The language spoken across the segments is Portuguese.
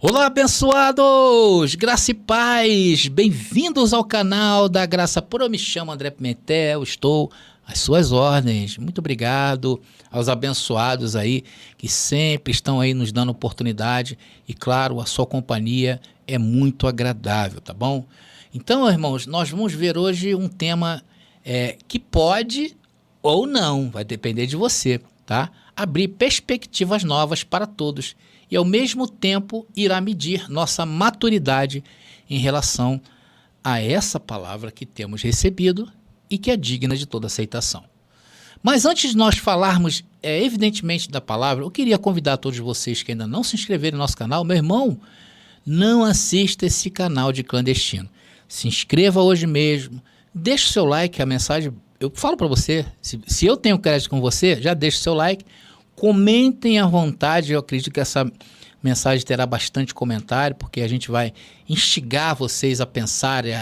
Olá, abençoados! Graça e paz! Bem-vindos ao canal da Graça Pura. Eu me chamo André Pimentel, estou às suas ordens. Muito obrigado aos abençoados aí que sempre estão aí nos dando oportunidade e, claro, a sua companhia é muito agradável, tá bom? Então, irmãos, nós vamos ver hoje um tema que pode ou não, vai depender de você, tá? Abrir perspectivas novas para todos e, ao mesmo tempo, irá medir nossa maturidade em relação a essa palavra que temos recebido e que é digna de toda aceitação. Mas antes de nós falarmos, evidentemente, da palavra, eu queria convidar todos vocês que ainda não se inscreveram no nosso canal. Meu irmão, não assista esse canal de clandestino. Se inscreva hoje mesmo, deixe o seu like, a mensagem... Eu falo para você, se eu tenho crédito com você, já deixe o seu like, comentem à vontade. Eu acredito que essa mensagem terá bastante comentário, porque a gente vai instigar vocês a pensarem,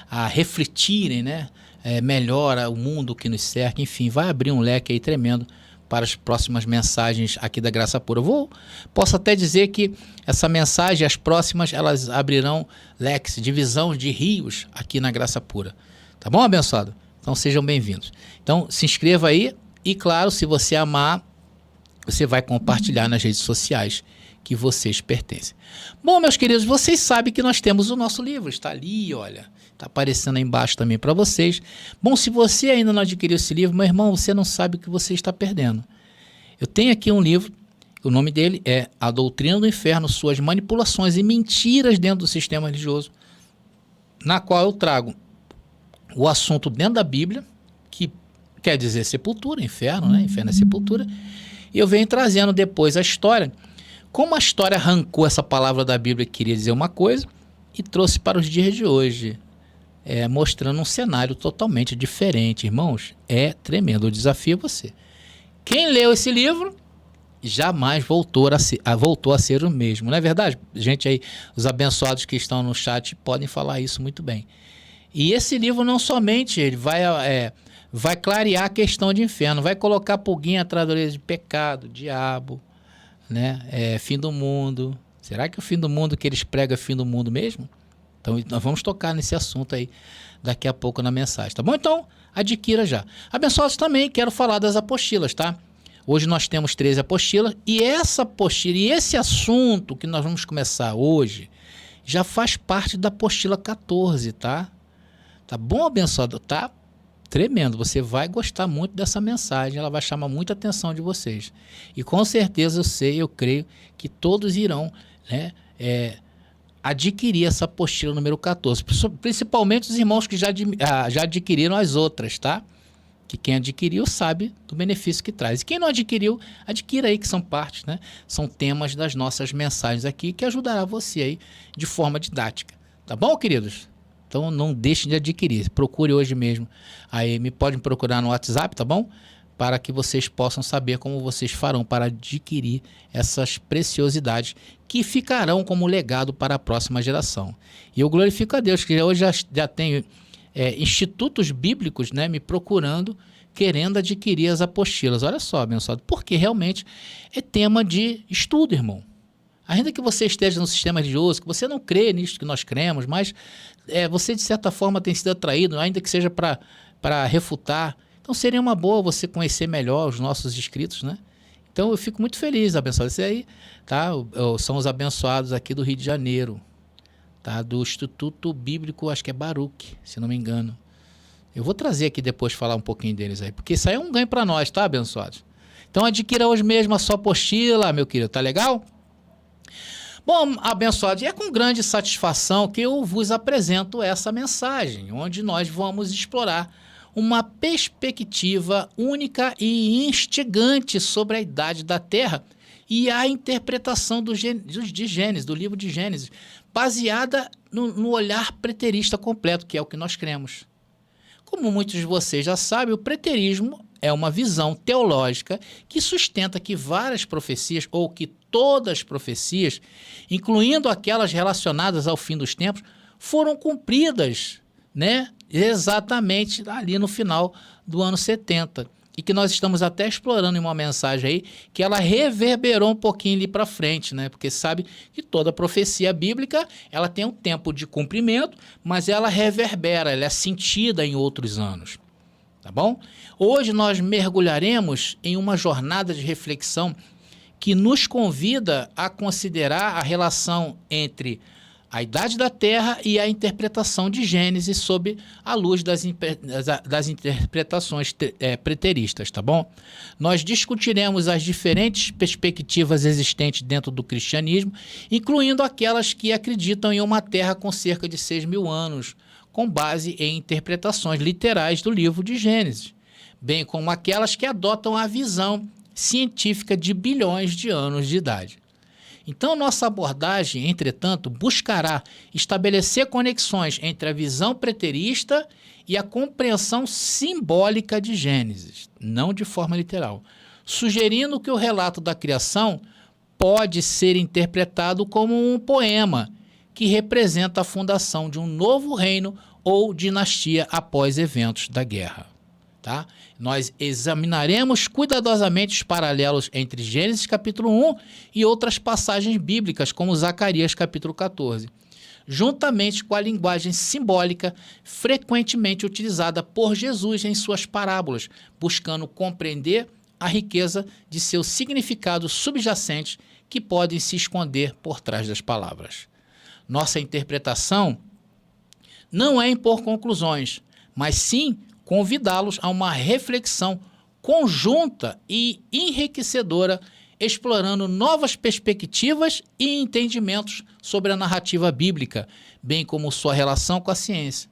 a refletirem, né? Melhor o mundo que nos cerca, enfim, vai abrir um leque aí tremendo para as próximas mensagens aqui da Graça Pura. Posso até dizer que essa mensagem, as próximas, elas abrirão leques, divisão de rios aqui na Graça Pura. Tá bom, abençoado? Então sejam bem-vindos. Então se inscreva aí e, claro, se você amar, você vai compartilhar nas redes sociais que vocês pertencem. Bom, meus queridos, vocês sabem que nós temos o nosso livro, está ali, olha, está aparecendo aí embaixo também para vocês. Bom, se você ainda não adquiriu esse livro, meu irmão, você não sabe o que você está perdendo. Eu tenho aqui um livro, o nome dele é A Doutrina do Inferno, Suas Manipulações e Mentiras Dentro do Sistema Religioso, na qual eu trago o assunto dentro da Bíblia, que quer dizer sepultura, inferno, né? Inferno é sepultura. E eu venho trazendo depois a história, como a história arrancou essa palavra da Bíblia que queria dizer uma coisa e trouxe para os dias de hoje, mostrando um cenário totalmente diferente. Irmãos, é tremendo. O desafio é você. Quem leu esse livro jamais voltou a ser o mesmo. Não é verdade? Gente aí, os abençoados que estão no chat podem falar isso muito bem. E esse livro não somente ele vai clarear a questão de inferno, vai colocar pulguinha atrás da orelha de pecado, diabo, né? Fim do mundo. Será que o fim do mundo que eles pregam é fim do mundo mesmo? Então nós vamos tocar nesse assunto aí daqui a pouco na mensagem, tá bom? Então adquira já. Abençoados, também quero falar das apostilas, tá? Hoje nós temos 13 apostilas e essa apostila e esse assunto que nós vamos começar hoje já faz parte da apostila 14, tá? Tá bom, abençoado? Tá tremendo. Você vai gostar muito dessa mensagem. Ela vai chamar muita atenção de vocês. E com certeza eu creio que todos irão, né, adquirir essa apostila número 14. Principalmente os irmãos que já adquiriram as outras, tá? Que quem adquiriu sabe do benefício que traz. E quem não adquiriu, adquira aí, que são partes, né? São temas das nossas mensagens aqui que ajudará você aí de forma didática. Tá bom, queridos? Então não deixem de adquirir, procure hoje mesmo. Aí me podem procurar no WhatsApp, tá bom? Para que vocês possam saber como vocês farão para adquirir essas preciosidades que ficarão como legado para a próxima geração. E eu glorifico a Deus que hoje já tenho institutos bíblicos, né, me procurando, querendo adquirir as apostilas. Olha só, abençoado, porque realmente é tema de estudo, irmão. Ainda que você esteja no sistema religioso, que você não crê nisso que nós cremos, mas você de certa forma tem sido atraído, ainda que seja para refutar. Então seria uma boa você conhecer melhor os nossos inscritos, né? Então eu fico muito feliz, abençoado. Esse aí, tá? São os abençoados aqui do Rio de Janeiro, tá? Do Instituto Bíblico, acho que é Baruch, se não me engano. Eu vou trazer aqui depois falar um pouquinho deles aí, porque isso aí é um ganho para nós, tá, abençoados? Então adquira hoje mesmo a sua apostila, meu querido, tá legal? Bom, abençoados, e é com grande satisfação que eu vos apresento essa mensagem, onde nós vamos explorar uma perspectiva única e instigante sobre a idade da Terra e a interpretação de Gênesis, do livro de Gênesis, baseada no olhar preterista completo, que é o que nós cremos. Como muitos de vocês já sabem, o preterismo é uma visão teológica que sustenta que várias profecias, ou que todas as profecias, incluindo aquelas relacionadas ao fim dos tempos, foram cumpridas, né, exatamente ali no final do ano 70. e que nós estamos até explorando em uma mensagem aí, que ela reverberou um pouquinho ali para frente, né? Porque sabe que toda profecia bíblica, ela tem um tempo de cumprimento, mas ela reverbera, ela é sentida em outros anos, tá bom? Hoje nós mergulharemos em uma jornada de reflexão que nos convida a considerar a relação entre a idade da Terra e a interpretação de Gênesis sob a luz das interpretações preteristas, tá bom? Nós discutiremos as diferentes perspectivas existentes dentro do cristianismo, incluindo aquelas que acreditam em uma Terra com cerca de 6.000 anos, com base em interpretações literais do livro de Gênesis, bem como aquelas que adotam a visão científica de bilhões de anos de idade. Então, nossa abordagem, entretanto, buscará estabelecer conexões entre a visão preterista e a compreensão simbólica de Gênesis, não de forma literal, sugerindo que o relato da criação pode ser interpretado como um poema que representa a fundação de um novo reino ou dinastia após eventos da guerra. Tá? Nós examinaremos cuidadosamente os paralelos entre Gênesis capítulo 1 e outras passagens bíblicas, como Zacarias capítulo 14, juntamente com a linguagem simbólica frequentemente utilizada por Jesus em suas parábolas, buscando compreender a riqueza de seus significados subjacentes que podem se esconder por trás das palavras. Nossa interpretação não é impor conclusões, mas sim convidá-los a uma reflexão conjunta e enriquecedora, explorando novas perspectivas e entendimentos sobre a narrativa bíblica, bem como sua relação com a ciência.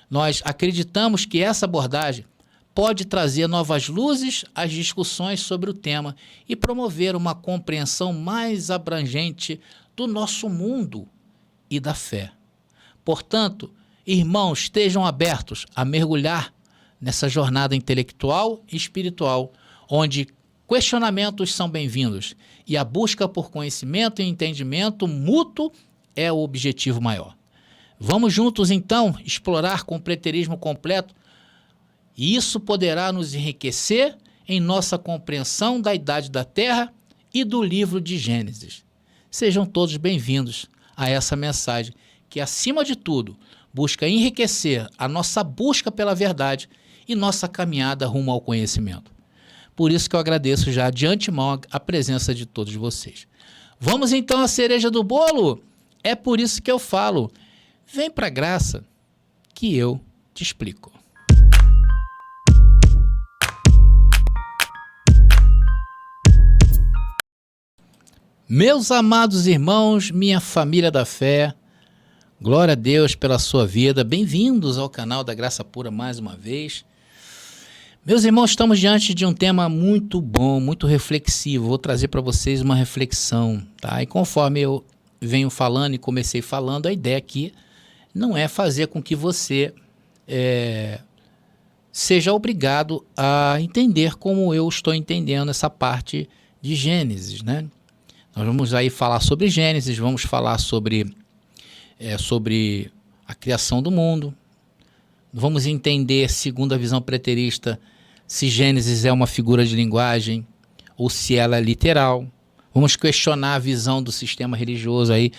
Nós acreditamos que essa abordagem pode trazer novas luzes às discussões sobre o tema e promover uma compreensão mais abrangente do nosso mundo e da fé. Portanto, irmãos, estejam abertos a mergulhar nessa jornada intelectual e espiritual, onde questionamentos são bem-vindos e a busca por conhecimento e entendimento mútuo é o objetivo maior. Vamos juntos, então, explorar com o preterismo completo, e isso poderá nos enriquecer em nossa compreensão da idade da Terra e do livro de Gênesis. Sejam todos bem-vindos a essa mensagem que, acima de tudo, busca enriquecer a nossa busca pela verdade e nossa caminhada rumo ao conhecimento. Por isso que eu agradeço já de antemão a presença de todos vocês. Vamos então à cereja do bolo? É por isso que eu falo, vem para a graça que eu te explico. Meus amados irmãos, minha família da fé, glória a Deus pela sua vida, bem-vindos ao canal da Graça Pura mais uma vez. Meus irmãos, estamos diante de um tema muito bom, muito reflexivo. Vou trazer para vocês uma reflexão, tá? E conforme eu venho falando e comecei falando, a ideia aqui não é fazer com que você seja obrigado a entender como eu estou entendendo essa parte de Gênesis, né? Nós vamos aí falar sobre Gênesis, vamos falar sobre a criação do mundo. Vamos entender, segundo a visão preterista, se Gênesis é uma figura de linguagem ou se ela é literal. Vamos questionar a visão do sistema religioso aí,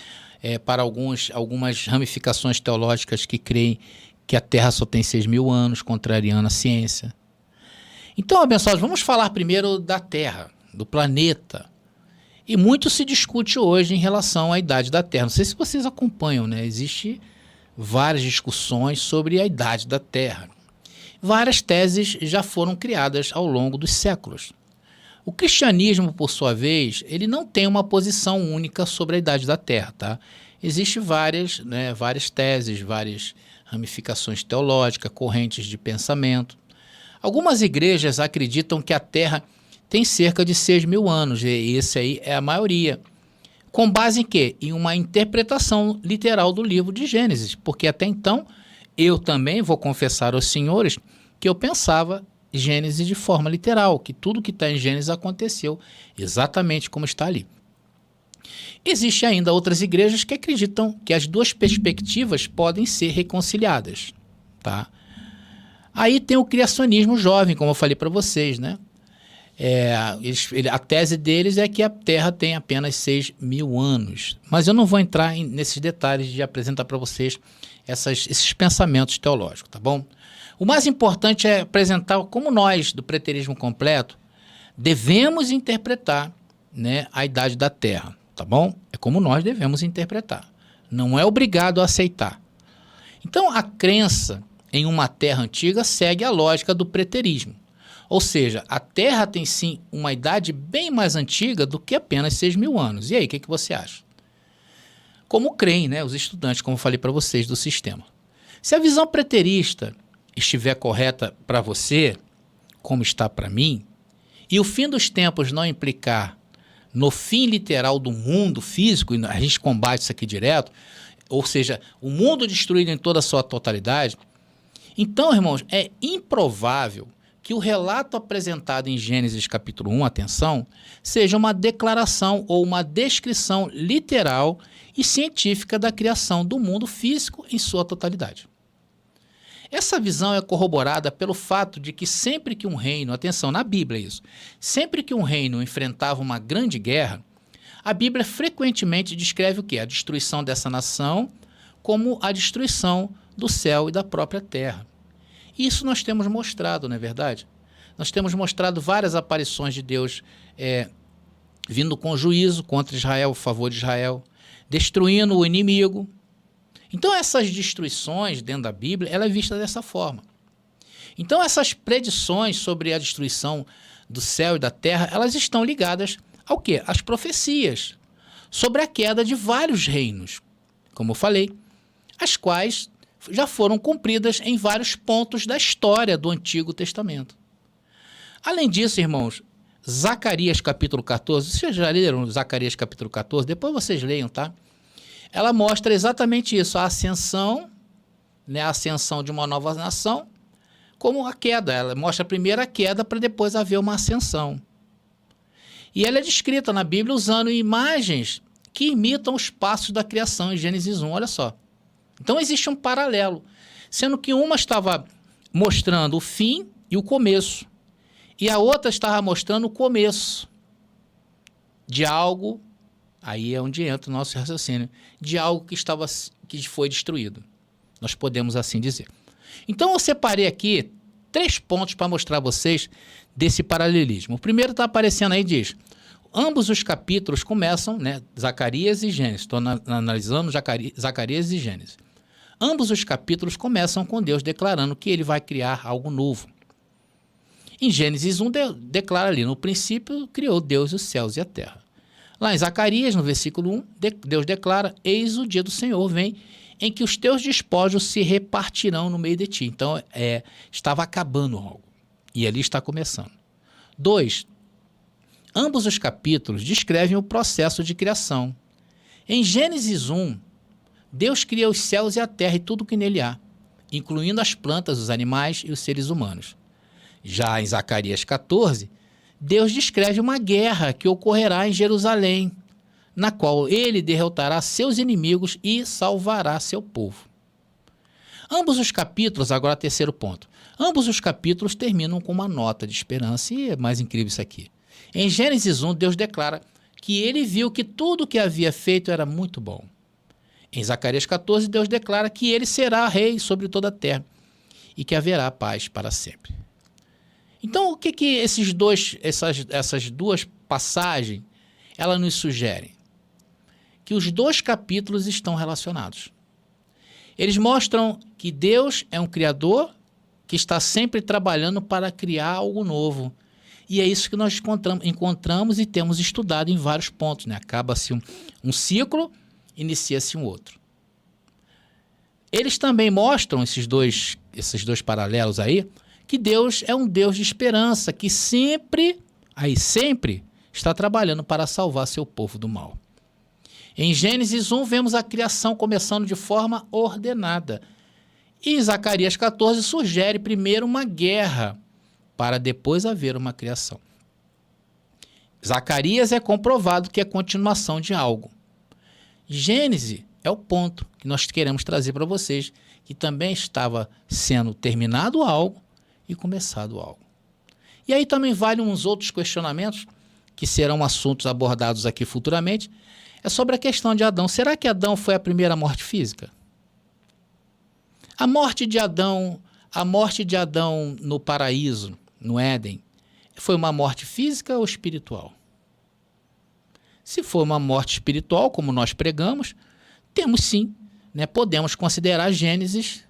para algumas ramificações teológicas que creem que a Terra só tem 6.000 anos, contrariando a ciência. Então, abençoados, vamos falar primeiro da Terra, do planeta. E muito se discute hoje em relação à idade da Terra. Não sei se vocês acompanham, né? Existem várias discussões sobre a idade da Terra. Várias teses já foram criadas ao longo dos séculos. O cristianismo, por sua vez, ele não tem uma posição única sobre a idade da Terra, tá? Existem várias teses, várias ramificações teológicas, correntes de pensamento. Algumas igrejas acreditam que a Terra tem cerca de 6.000 anos, e esse aí é a maioria. Com base em quê? Em uma interpretação literal do livro de Gênesis, porque até então eu também vou confessar aos senhores que eu pensava Gênesis de forma literal, que tudo que está em Gênesis aconteceu exatamente como está ali. Existem ainda outras igrejas que acreditam que as duas perspectivas podem ser reconciliadas, tá? Aí tem o criacionismo jovem, como eu falei para vocês, né? A tese deles é que a Terra tem apenas 6.000 anos. Mas eu não vou entrar nesses detalhes de apresentar para vocês esses pensamentos teológicos, tá bom? O mais importante é apresentar como nós, do preterismo completo, devemos interpretar, né, a idade da Terra, tá bom? É como nós devemos interpretar. Não é obrigado a aceitar. Então, a crença em uma Terra antiga segue a lógica do preterismo. Ou seja, a Terra tem sim uma idade bem mais antiga do que apenas 6.000 anos. E aí, o que você acha? Como creem, né, os estudantes, como eu falei para vocês, do sistema. Se a visão preterista estiver correta para você, como está para mim, e o fim dos tempos não implicar no fim literal do mundo físico, e a gente combate isso aqui direto, ou seja, o mundo destruído em toda a sua totalidade, então, irmãos, é improvável que o relato apresentado em Gênesis capítulo 1, atenção, seja uma declaração ou uma descrição literal e científica da criação do mundo físico em sua totalidade. Essa visão é corroborada pelo fato de que sempre que um reino, atenção, na Bíblia isso, sempre que um reino enfrentava uma grande guerra, a Bíblia frequentemente descreve o quê? A destruição dessa nação como a destruição do céu e da própria terra. Isso nós temos mostrado, não é verdade? Nós temos mostrado várias aparições de Deus vindo com juízo contra Israel, a favor de Israel, destruindo o inimigo. Então essas destruições dentro da Bíblia, ela é vista dessa forma. Então essas predições sobre a destruição do céu e da terra, elas estão ligadas ao quê? Às profecias sobre a queda de vários reinos, como eu falei, as quais já foram cumpridas em vários pontos da história do Antigo Testamento. Além disso, irmãos, Zacarias capítulo 14, vocês já leram Zacarias capítulo 14? Depois vocês leiam, tá? Ela mostra exatamente isso, a ascensão, né, a ascensão de uma nova nação, como a queda. Ela mostra primeiro a queda para depois haver uma ascensão. E ela é descrita na Bíblia usando imagens que imitam os passos da criação em Gênesis 1, olha só. Então existe um paralelo, sendo que uma estava mostrando o fim e o começo, e a outra estava mostrando o começo de algo, aí é onde entra o nosso raciocínio, de algo que foi destruído. Nós podemos assim dizer. Então eu separei aqui 3 pontos para mostrar a vocês desse paralelismo. O primeiro está aparecendo aí, diz, ambos os capítulos começam, né, Zacarias e Gênesis, estou analisando Zacarias e Gênesis. Ambos os capítulos começam com Deus declarando que ele vai criar algo novo. Em Gênesis 1, declara ali, no princípio criou Deus os céus e a terra. Lá em Zacarias, no versículo 1, Deus declara, eis o dia do Senhor vem, em que os teus despojos se repartirão no meio de ti. Então, estava acabando algo. E ali está começando. 2, ambos os capítulos descrevem o processo de criação. Em Gênesis 1, Deus cria os céus e a terra e tudo que nele há, incluindo as plantas, os animais e os seres humanos. Já em Zacarias 14, Deus descreve uma guerra que ocorrerá em Jerusalém, na qual ele derrotará seus inimigos e salvará seu povo. Ambos os capítulos, agora terceiro ponto, ambos os capítulos terminam com uma nota de esperança, e é mais incrível isso aqui. Em Gênesis 1, Deus declara que ele viu que tudo o que havia feito era muito bom. Em Zacarias 14, Deus declara que ele será rei sobre toda a terra e que haverá paz para sempre. Então, o que essas duas passagens elas nos sugerem? Que os 2 capítulos estão relacionados. Eles mostram que Deus é um criador que está sempre trabalhando para criar algo novo. E é isso que nós encontramos e temos estudado em vários pontos, né? Acaba-se um ciclo, inicia-se um outro. Eles também mostram, esses dois paralelos aí, que Deus é um Deus de esperança, que sempre está trabalhando para salvar seu povo do mal. Em Gênesis 1, vemos a criação começando de forma ordenada. E em Zacarias 14, sugere primeiro uma guerra, para depois haver uma criação. Zacarias é comprovado que é continuação de algo. Gênesis é o ponto que nós queremos trazer para vocês, que também estava sendo terminado algo e começado algo. E aí também vale uns outros questionamentos, que serão assuntos abordados aqui futuramente, é sobre a questão de Adão. Será que Adão foi a primeira morte física? A morte de Adão no paraíso, no Éden, foi uma morte física ou espiritual? Se for uma morte espiritual, como nós pregamos, temos sim, né, podemos considerar Gênesis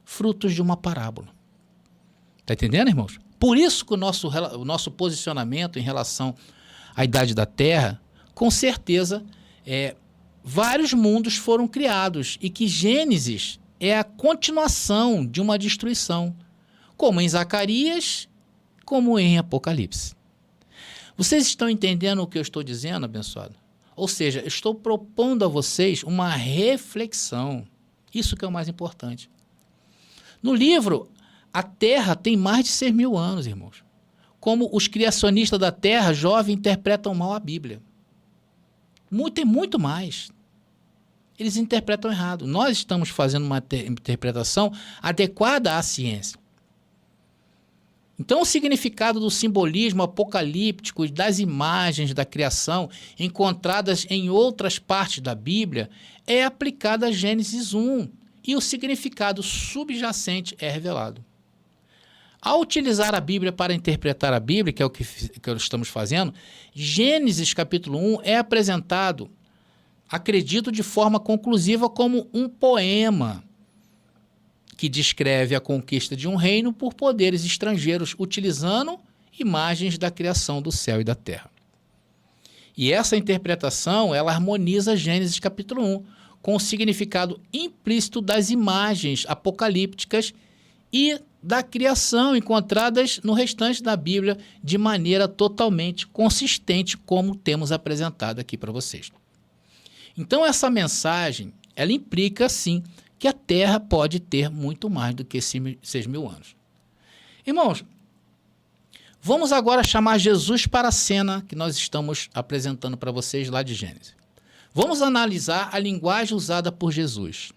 frutos de uma parábola. Está entendendo, irmãos? Por isso que o nosso posicionamento em relação à idade da Terra, com certeza, vários mundos foram criados e que Gênesis é a continuação de uma destruição, como em Zacarias, como em Apocalipse. Vocês estão entendendo o que eu estou dizendo, abençoado? Ou seja, eu estou propondo a vocês uma reflexão. Isso que é o mais importante. No livro, a Terra tem mais de 6.000 anos, irmãos. Como os criacionistas da Terra jovem interpretam mal a Bíblia. Tem muito mais. Eles interpretam errado. Nós estamos fazendo uma interpretação adequada à ciência. Então, o significado do simbolismo apocalíptico e das imagens da criação encontradas em outras partes da Bíblia é aplicado a Gênesis 1 e o significado subjacente é revelado. Ao utilizar a Bíblia para interpretar a Bíblia, que é o que estamos fazendo, Gênesis capítulo 1 é apresentado, acredito, de forma conclusiva como um poema que descreve a conquista de um reino por poderes estrangeiros, utilizando imagens da criação do céu e da terra. E essa interpretação, ela harmoniza Gênesis capítulo 1 com o significado implícito das imagens apocalípticas e da criação encontradas no restante da Bíblia de maneira totalmente consistente, como temos apresentado aqui para vocês. Então, essa mensagem, ela implica, sim, que a Terra pode ter muito mais do que 6.000 anos. Irmãos, vamos agora chamar Jesus para a cena que nós estamos apresentando para vocês lá de Gênesis. Vamos analisar a linguagem usada por Jesus.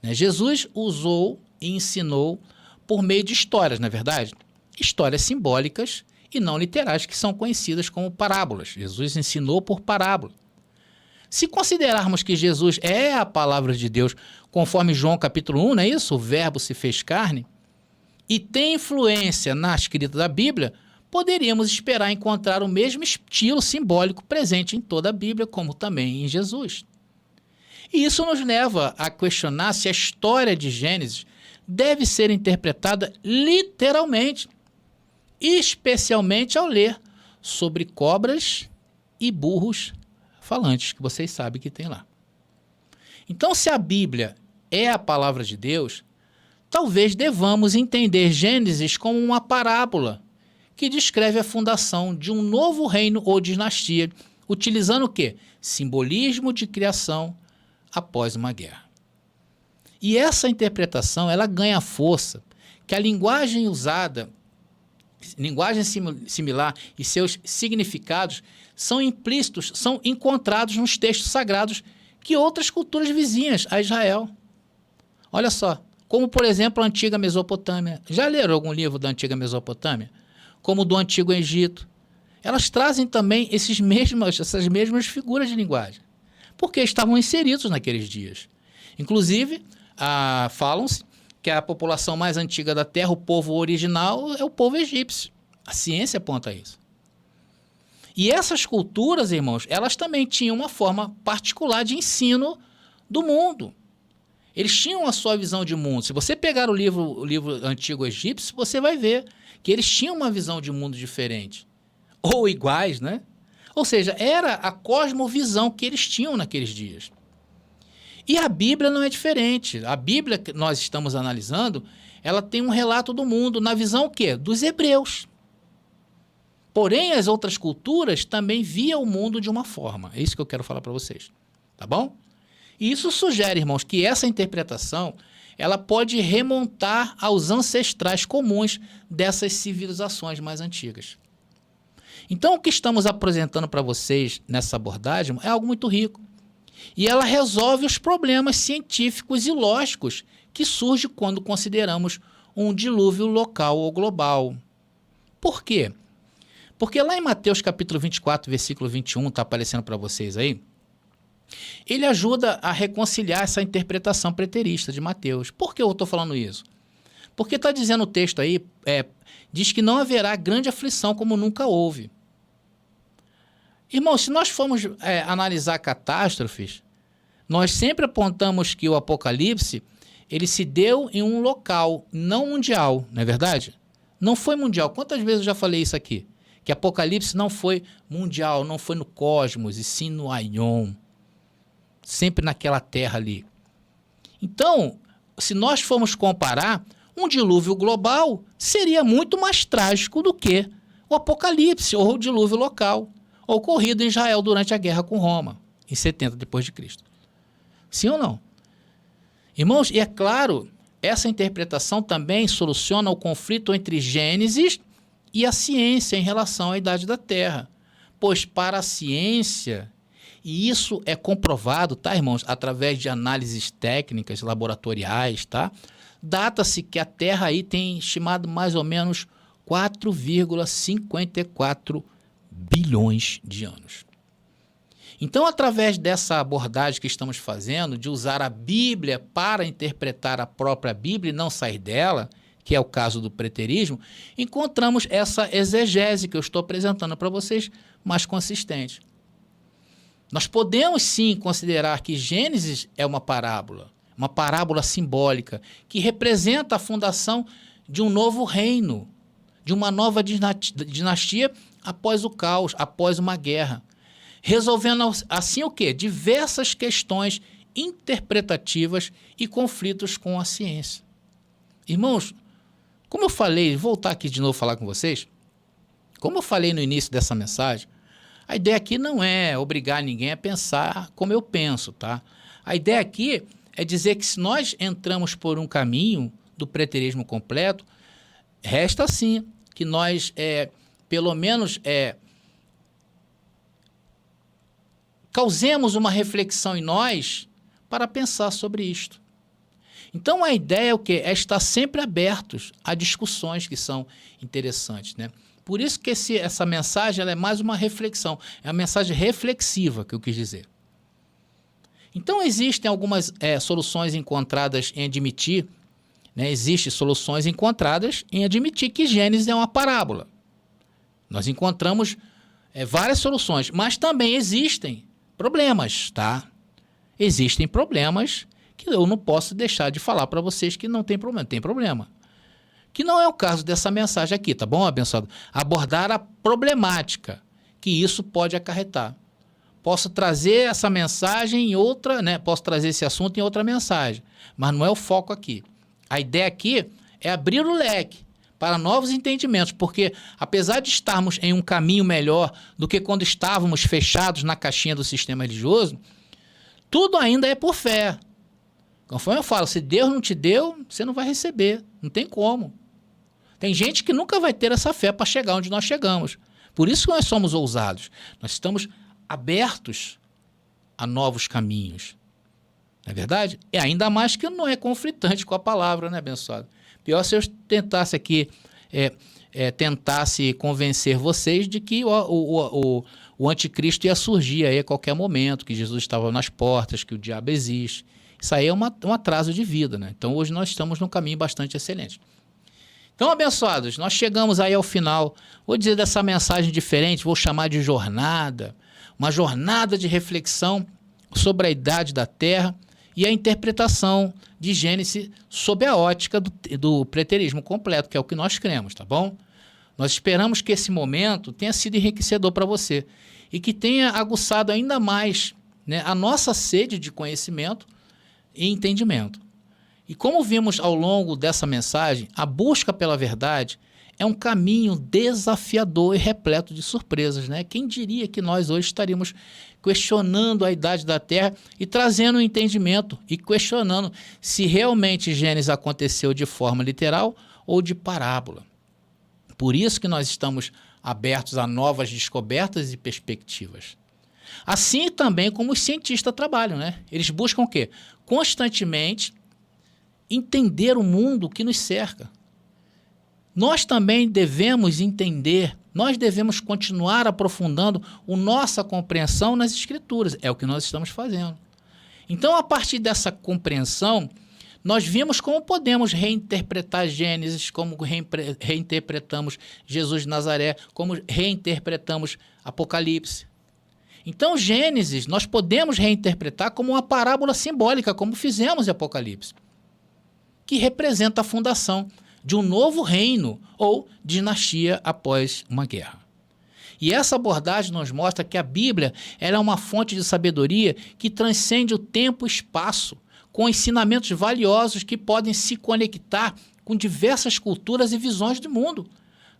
Jesus usou e ensinou por meio de histórias, não é verdade? Histórias simbólicas e não literais, que são conhecidas como parábolas. Jesus ensinou por parábola. Se considerarmos que Jesus é a palavra de Deus, conforme João capítulo 1, não é isso? O verbo se fez carne, e tem influência na escrita da Bíblia, poderíamos esperar encontrar o mesmo estilo simbólico presente em toda a Bíblia, como também em Jesus. E isso nos leva a questionar se a história de Gênesis deve ser interpretada literalmente, especialmente ao ler sobre cobras e burros falantes, que vocês sabem que tem lá. Então, se a Bíblia é a palavra de Deus, talvez devamos entender Gênesis como uma parábola que descreve a fundação de um novo reino ou dinastia, utilizando o quê? Simbolismo de criação após uma guerra. E essa interpretação, ela ganha força, que a linguagem usada, linguagem similar e seus significados são implícitos, são encontrados nos textos sagrados que outras culturas vizinhas a Israel. Olha só, como por exemplo a antiga Mesopotâmia. Já leram algum livro da antiga Mesopotâmia? Como do antigo Egito. Elas trazem também essas mesmas figuras de linguagem, porque estavam inseridos naqueles dias. Inclusive, falam-se que a população mais antiga da Terra, o povo original, é o povo egípcio. A ciência aponta a isso. E essas culturas, irmãos, elas também tinham uma forma particular de ensino do mundo. Eles tinham a sua visão de mundo. Se você pegar o livro antigo egípcio, você vai ver que eles tinham uma visão de mundo diferente. Ou iguais, né? Ou seja, era a cosmovisão que eles tinham naqueles dias. E a Bíblia não é diferente. A Bíblia que nós estamos analisando, ela tem um relato do mundo na visão o quê? Dos hebreus. Porém, as outras culturas também viam o mundo de uma forma. É isso que eu quero falar para vocês. Tá bom? E isso sugere, irmãos, que essa interpretação ela pode remontar aos ancestrais comuns dessas civilizações mais antigas. Então, o que estamos apresentando para vocês nessa abordagem é algo muito rico. E ela resolve os problemas científicos e lógicos que surgem quando consideramos um dilúvio local ou global. Por quê? Porque lá em Mateus capítulo 24, versículo 21, está aparecendo para vocês aí, ele ajuda a reconciliar essa interpretação preterista de Mateus. Por que eu estou falando isso? Porque está dizendo o texto aí, diz que não haverá grande aflição como nunca houve. Irmão, se nós formos analisar catástrofes, nós sempre apontamos que o Apocalipse, ele se deu em um local, não mundial, não é verdade? Não foi mundial. Quantas vezes eu já falei isso aqui? Que Apocalipse não foi mundial, não foi no cosmos, e sim no Aion. Sempre naquela terra ali. Então, se nós formos comparar, um dilúvio global seria muito mais trágico do que o Apocalipse, ou o dilúvio local, ocorrido em Israel durante a guerra com Roma, em 70 depois de Cristo. Sim ou não? Irmãos, e é claro, essa interpretação também soluciona o conflito entre Gênesis e a ciência em relação à idade da Terra. Pois para a ciência, e isso é comprovado, tá, irmãos, através de análises técnicas, laboratoriais, tá? Data-se que a Terra aí tem estimado mais ou menos 4,54 bilhões de anos. Então, através dessa abordagem que estamos fazendo, de usar a Bíblia para interpretar a própria Bíblia e não sair dela, que é o caso do preterismo, encontramos essa exegese que eu estou apresentando para vocês mais consistente. Nós podemos sim considerar que Gênesis é uma parábola simbólica, que representa a fundação de um novo reino, de uma nova dinastia após o caos, após uma guerra. Resolvendo assim o quê? Diversas questões interpretativas e conflitos com a ciência. Irmãos, como eu falei, vou voltar aqui de novo falar com vocês, como eu falei no início dessa mensagem, a ideia aqui não é obrigar ninguém a pensar como eu penso, tá? A ideia aqui é dizer que se nós entramos por um caminho do preterismo completo, resta sim que nós, pelo menos, causemos uma reflexão em nós para pensar sobre isto. Então a ideia é o quê? É estar sempre abertos a discussões que são interessantes, né? Por isso que essa mensagem ela é mais uma reflexão, é uma mensagem reflexiva que eu quis dizer. Então existem algumas soluções encontradas em admitir, né? Existem soluções encontradas em admitir que Gênesis é uma parábola. Nós encontramos várias soluções, mas também existem problemas, tá? Existem problemas que eu não posso deixar de falar para vocês que não tem problema. Tem problema. Que não é o caso dessa mensagem aqui, tá bom, abençoado? Abordar a problemática que isso pode acarretar. Posso trazer essa mensagem em outra, né? Posso trazer esse assunto em outra mensagem, mas não é o foco aqui. A ideia aqui é abrir o leque para novos entendimentos, porque apesar de estarmos em um caminho melhor do que quando estávamos fechados na caixinha do sistema religioso, tudo ainda é por fé. Conforme eu falo, se Deus não te deu, você não vai receber, não tem como. Tem gente que nunca vai ter essa fé para chegar onde nós chegamos. Por isso que nós somos ousados. Nós estamos abertos a novos caminhos. Não é verdade? E ainda mais que não é conflitante com a palavra, né, abençoado? Pior se eu tentasse aqui, tentasse convencer vocês de que o anticristo ia surgir aí a qualquer momento, que Jesus estava nas portas, que o diabo existe. Isso aí é um atraso de vida, né? Então hoje nós estamos num caminho bastante excelente. Então, abençoados, nós chegamos aí ao final. Vou dizer dessa mensagem diferente, vou chamar de jornada. Uma jornada de reflexão sobre a idade da Terra e a interpretação de Gênesis sob a ótica do preterismo completo, que é o que nós cremos, tá bom? Nós esperamos que esse momento tenha sido enriquecedor para você e que tenha aguçado ainda mais, né, a nossa sede de conhecimento e entendimento. E como vimos ao longo dessa mensagem, a busca pela verdade é um caminho desafiador e repleto de surpresas, né? Quem diria que nós hoje estaríamos questionando a idade da Terra e trazendo um entendimento e questionando se realmente Gênesis aconteceu de forma literal ou de parábola. Por isso que nós estamos abertos a novas descobertas e perspectivas. Assim também como os cientistas trabalham, né? Eles buscam o quê? Constantemente entender o mundo que nos cerca. Nós também devemos entender, nós devemos continuar aprofundando a nossa compreensão nas Escrituras. É o que nós estamos fazendo. Então, a partir dessa compreensão, nós vimos como podemos reinterpretar Gênesis, como reinterpretamos Jesus de Nazaré, como reinterpretamos Apocalipse. Então, Gênesis, nós podemos reinterpretar como uma parábola simbólica, como fizemos em Apocalipse, que representa a fundação de um novo reino ou dinastia após uma guerra. E essa abordagem nos mostra que a Bíblia é uma fonte de sabedoria que transcende o tempo e espaço, com ensinamentos valiosos que podem se conectar com diversas culturas e visões do mundo,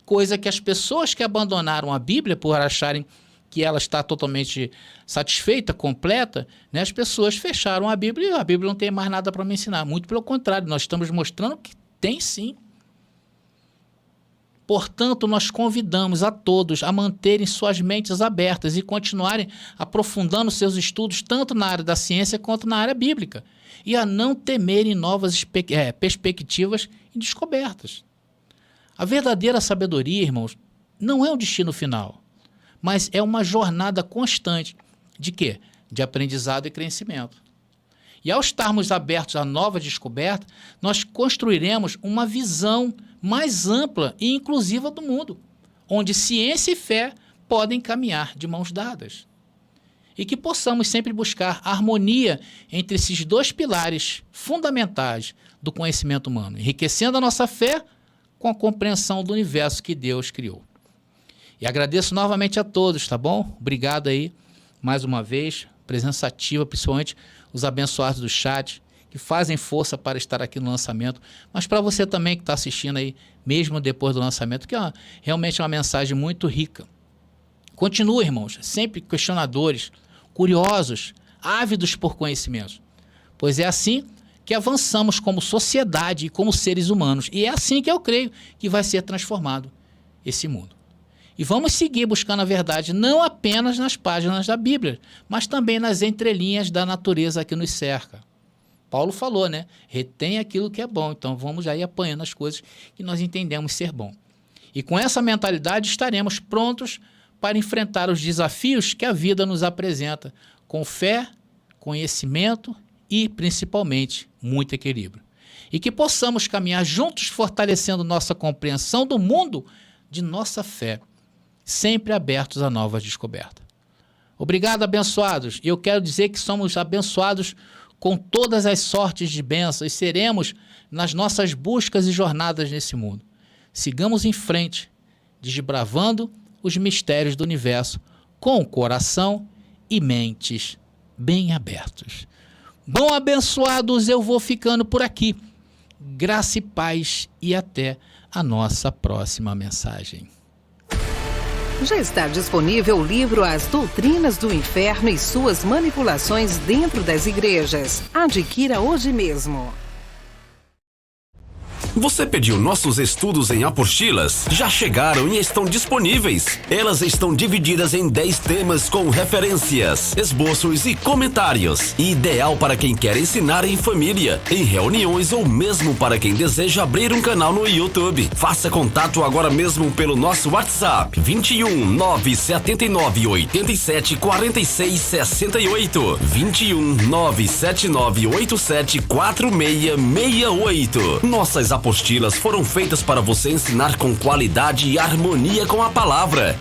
coisa que as pessoas que abandonaram a Bíblia por acharem que ela está totalmente satisfeita, completa, né? As pessoas fecharam a Bíblia e a Bíblia não tem mais nada para me ensinar. Muito pelo contrário, nós estamos mostrando que tem sim. Portanto, nós convidamos a todos a manterem suas mentes abertas e continuarem aprofundando seus estudos tanto na área da ciência quanto na área bíblica e a não temerem novas perspectivas e descobertas. A verdadeira sabedoria, irmãos, não é um destino final, mas é uma jornada constante de quê? De aprendizado e crescimento. E ao estarmos abertos a novas descobertas, nós construiremos uma visão mais ampla e inclusiva do mundo, onde ciência e fé podem caminhar de mãos dadas. E que possamos sempre buscar harmonia entre esses dois pilares fundamentais do conhecimento humano, enriquecendo a nossa fé com a compreensão do universo que Deus criou. E agradeço novamente a todos, tá bom? Obrigado aí, mais uma vez, presença ativa, principalmente os abençoados do chat, que fazem força para estar aqui no lançamento, mas para você também que está assistindo aí, mesmo depois do lançamento, que realmente é uma mensagem muito rica. Continue, irmãos, sempre questionadores, curiosos, ávidos por conhecimentos, pois é assim que avançamos como sociedade e como seres humanos, e é assim que eu creio que vai ser transformado esse mundo. E vamos seguir buscando a verdade não apenas nas páginas da Bíblia, mas também nas entrelinhas da natureza que nos cerca. Paulo falou, né? Retém aquilo que é bom. Então vamos já ir apanhando as coisas que nós entendemos ser bom. E com essa mentalidade estaremos prontos para enfrentar os desafios que a vida nos apresenta, com fé, conhecimento e, principalmente, muito equilíbrio. E que possamos caminhar juntos fortalecendo nossa compreensão do mundo de nossa fé, sempre abertos a novas descobertas. Obrigado, abençoados. E eu quero dizer que somos abençoados com todas as sortes de bênçãos e seremos nas nossas buscas e jornadas nesse mundo. Sigamos em frente, desbravando os mistérios do universo com o coração e mentes bem abertos. Bom, abençoados, eu vou ficando por aqui. Graça e paz e até a nossa próxima mensagem. Já está disponível o livro As Doutrinas do Inferno e Suas Manipulações Dentro das Igrejas. Adquira hoje mesmo. Você pediu nossos estudos em apostilas? Já chegaram e estão disponíveis. Elas estão divididas em 10 temas com referências, esboços e comentários. Ideal para quem quer ensinar em família, em reuniões ou mesmo para quem deseja abrir um canal no YouTube. Faça contato agora mesmo pelo nosso WhatsApp 21 979 87 46 68 21 979 87 4668. Nossas apostilas foram feitas para você ensinar com qualidade e harmonia com a palavra.